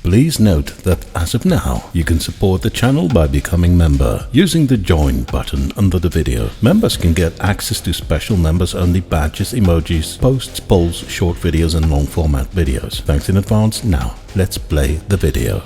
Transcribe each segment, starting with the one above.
Please note that as of now, you can support the channel by becoming member using the join button under the video. Members can get access to special members-only badges, emojis, posts, polls, short videos and long-format videos. Thanks in advance. Now, let's play the video.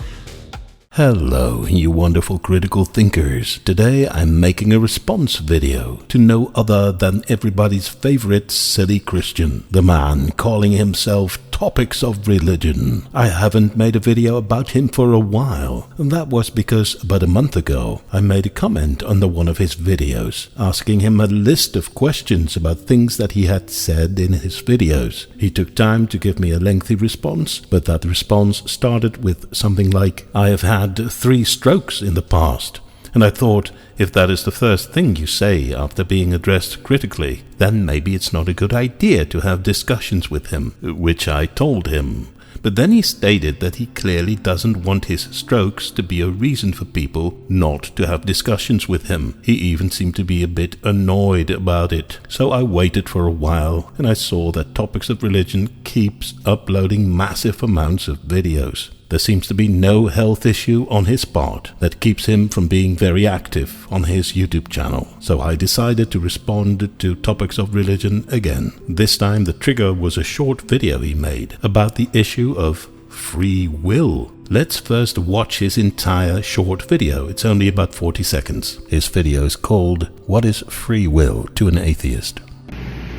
Hello, you wonderful critical thinkers. Today I'm making a response video to no other than everybody's favorite silly Christian, the man calling himself Topics of Religion. I haven't made a video about him for a while, and that was because about a month ago I made a comment under one of his videos asking him a list of questions about things that he had said in his videos. He took time to give me a lengthy response, but that response started with something like, "I have had 3 strokes in the past." And I thought, if that is the first thing you say after being addressed critically, then maybe it's not a good idea to have discussions with him, which I told him. But then he stated that he clearly doesn't want his strokes to be a reason for people not to have discussions with him. He even seemed to be a bit annoyed about it. So I waited for a while and I saw that Topics of Religion keeps uploading massive amounts of videos. There seems to be no health issue on his part that keeps him from being very active on his YouTube channel. So I decided to respond to Topics of Religion again. This time the trigger was a short video he made about the issue of free will. Let's first watch his entire short video. It's only about 40 seconds. His video is called "What is Free Will to an Atheist?"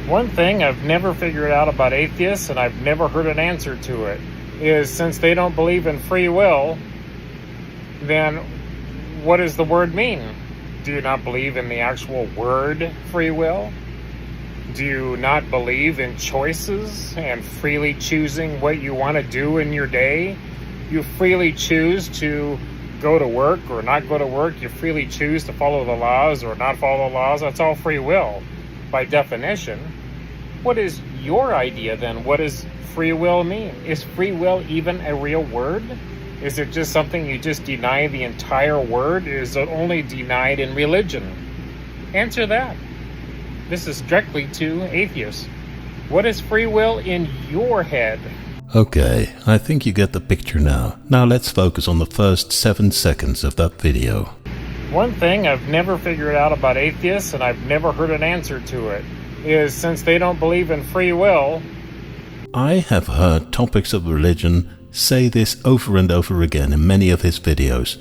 One thing I've never figured out about atheists, and I've never heard an answer to it, is since they don't believe in free will, then what does the word mean? Do you not believe in the actual word free will? Do you not believe in choices and freely choosing what you want to do in your day? You freely choose to go to work or not go to work. You freely choose to follow the laws or not follow the laws. That's all free will by definition. What is your idea then? What does free will mean? Is free will even a real word? Is it just something you just deny the entire word? Is it only denied in religion? Answer that. This is directly to atheists. What is free will in your head? Okay, I think you get the picture now. Now let's focus on the first 7 seconds of that video. One thing I've never figured out about atheists, and I've never heard an answer to it, is since they don't believe in free will, I have heard Topics of Religion say this over and over again in many of his videos.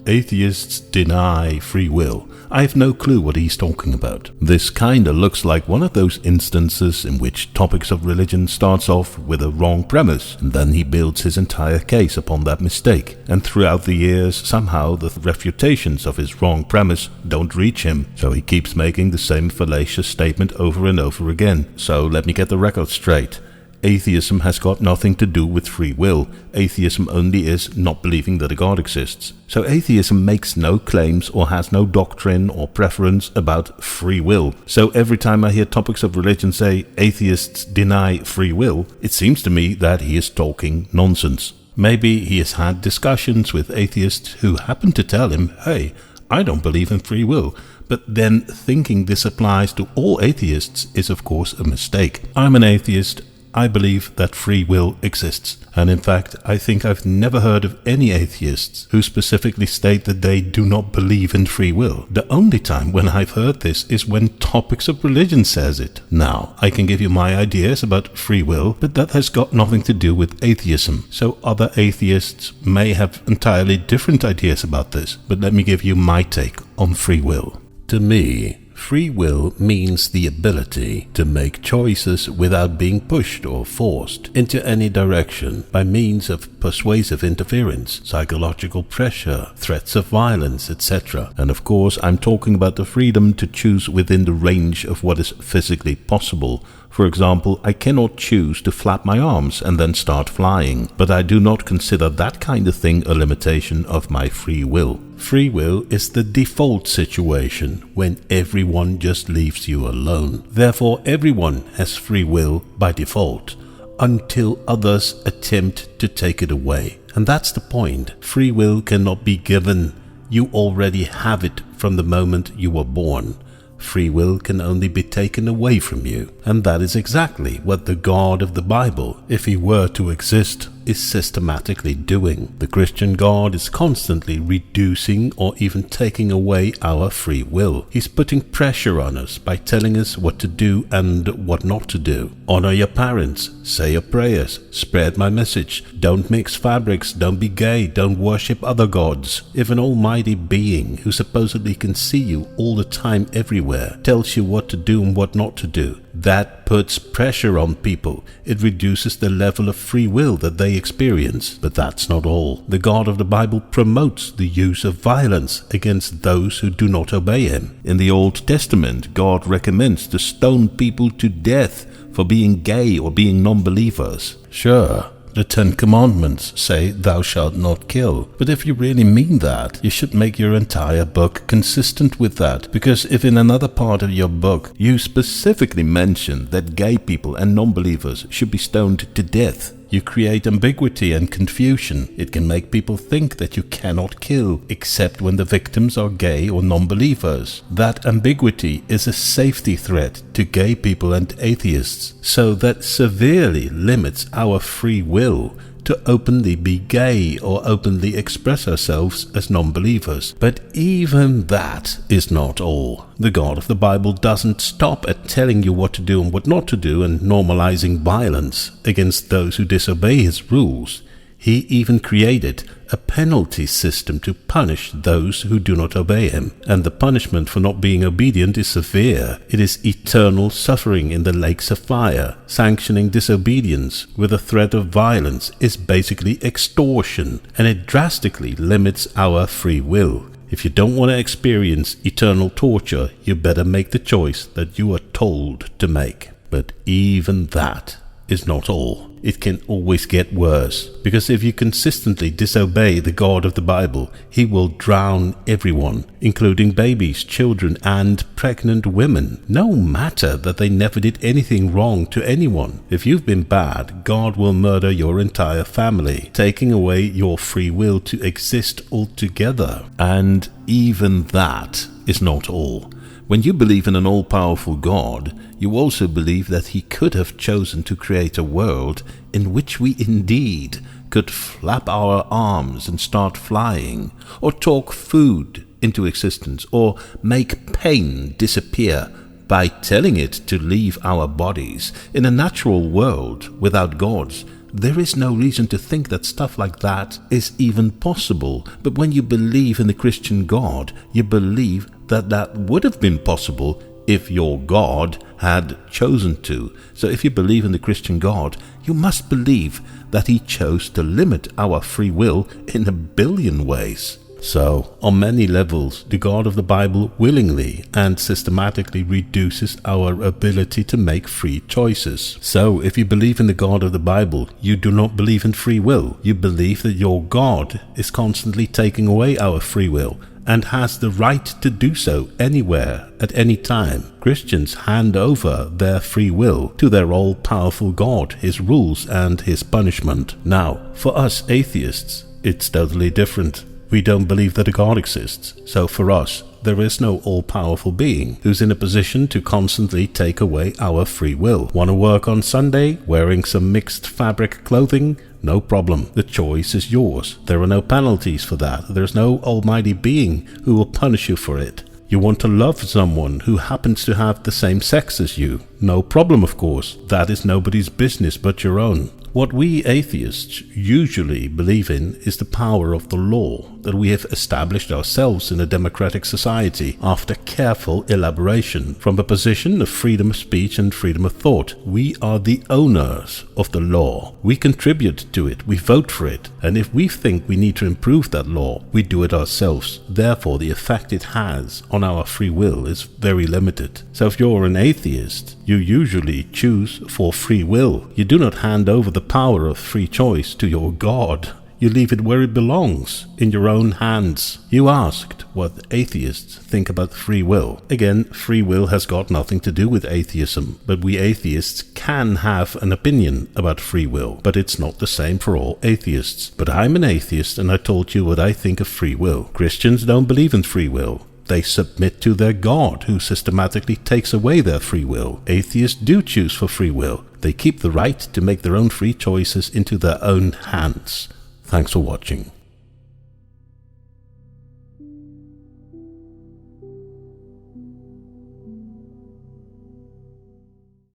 Atheists deny free will. I have no clue what he's talking about. This kinda looks like one of those instances in which Topics of Religion starts off with a wrong premise, and then he builds his entire case upon that mistake. And throughout the years, somehow the refutations of his wrong premise don't reach him, so he keeps making the same fallacious statement over and over again. So let me get the record straight. Atheism has got nothing to do with free will. Atheism only is not believing that a God exists. So atheism makes no claims or has no doctrine or preference about free will. So every time I hear Topics of Religion say atheists deny free will, it seems to me that he is talking nonsense. Maybe he has had discussions with atheists who happen to tell him, "Hey, I don't believe in free will." But then thinking this applies to all atheists is of course a mistake. I'm an atheist. I believe that free will exists, and in fact I think I've never heard of any atheists who specifically state that they do not believe in free will. The only time when I've heard this is when Topics of Religion says it. Now, I can give you my ideas about free will, but that has got nothing to do with atheism, so other atheists may have entirely different ideas about this, but let me give you my take on free will. To me, free will means the ability to make choices without being pushed or forced into any direction by means of persuasive interference, psychological pressure, threats of violence, etc. And of course, I'm talking about the freedom to choose within the range of what is physically possible. For example, I cannot choose to flap my arms and then start flying, but I do not consider that kind of thing a limitation of my free will. Free will is the default situation when everyone just leaves you alone. Therefore, everyone has free will by default, until others attempt to take it away. And that's the point. Free will cannot be given. You already have it from the moment you were born. Free will can only be taken away from you. And that is exactly what the God of the Bible, if he were to exist, is systematically doing. The Christian God is constantly reducing or even taking away our free will. He's putting pressure on us by telling us what to do and what not to do. Honor your parents, say your prayers, spread my message, don't mix fabrics, don't be gay, don't worship other gods. If an almighty being who supposedly can see you all the time everywhere tells you what to do and what not to do, that puts pressure on people. It reduces the level of free will that they experience. But that's not all. The God of the Bible promotes the use of violence against those who do not obey him. In the Old Testament, God recommends to stone people to death for being gay or being non-believers. Sure, the 10 Commandments say thou shalt not kill. But if you really mean that, you should make your entire book consistent with that. Because if in another part of your book you specifically mention that gay people and non-believers should be stoned to death, you create ambiguity and confusion. It can make people think that you cannot kill, except when the victims are gay or non-believers. That ambiguity is a safety threat to gay people and atheists, so that severely limits our free will to openly be gay or openly express ourselves as non-believers. But even that is not all. The God of the Bible doesn't stop at telling you what to do and what not to do and normalizing violence against those who disobey his rules. He even created a penalty system to punish those who do not obey him. And the punishment for not being obedient is severe. It is eternal suffering in the lakes of fire. Sanctioning disobedience with a threat of violence is basically extortion, and it drastically limits our free will. If you don't want to experience eternal torture, you better make the choice that you are told to make. But even that is not all. It can always get worse, because if you consistently disobey the God of the Bible, he will drown everyone, including babies, children, and pregnant women, no matter that they never did anything wrong to anyone. If you've been bad, God will murder your entire family, taking away your free will to exist altogether. And even that is not all. When you believe in an all-powerful God, you also believe that he could have chosen to create a world in which we indeed could flap our arms and start flying, or talk food into existence, or make pain disappear by telling it to leave our bodies. In a natural world without gods, there is no reason to think that stuff like that is even possible. But when you believe in the Christian God, you believe that that would have been possible if your God had chosen to. So if you believe in the Christian God, you must believe that he chose to limit our free will in 1 billion ways. So, on many levels, the God of the Bible willingly and systematically reduces our ability to make free choices. So, if you believe in the God of the Bible, you do not believe in free will. You believe that your God is constantly taking away our free will and has the right to do so anywhere, at any time. Christians hand over their free will to their all-powerful God, his rules and his punishment. Now, for us atheists, it's totally different. We don't believe that a God exists, so for us, there is no all-powerful being who's in a position to constantly take away our free will. Want to work on Sunday, wearing some mixed fabric clothing? No problem. The choice is yours. There are no penalties for that. There's no almighty being who will punish you for it. You want to love someone who happens to have the same sex as you? No problem, of course. That is nobody's business but your own. What we atheists usually believe in is the power of the law, that we have established ourselves in a democratic society after careful elaboration. From a position of freedom of speech and freedom of thought, we are the owners of the law. We contribute to it, we vote for it, and if we think we need to improve that law, we do it ourselves. Therefore, the effect it has on our free will is very limited. So if you're an atheist, you usually choose for free will. You do not hand over the power of free choice to your God. You leave it where it belongs, in your own hands. You asked what atheists think about free will. Again, free will has got nothing to do with atheism, but we atheists can have an opinion about free will, but it's not the same for all atheists. But I'm an atheist and I told you what I think of free will. Christians don't believe in free will. They submit to their God, who systematically takes away their free will. Atheists do choose for free will. They keep the right to make their own free choices into their own hands. Thanks for watching.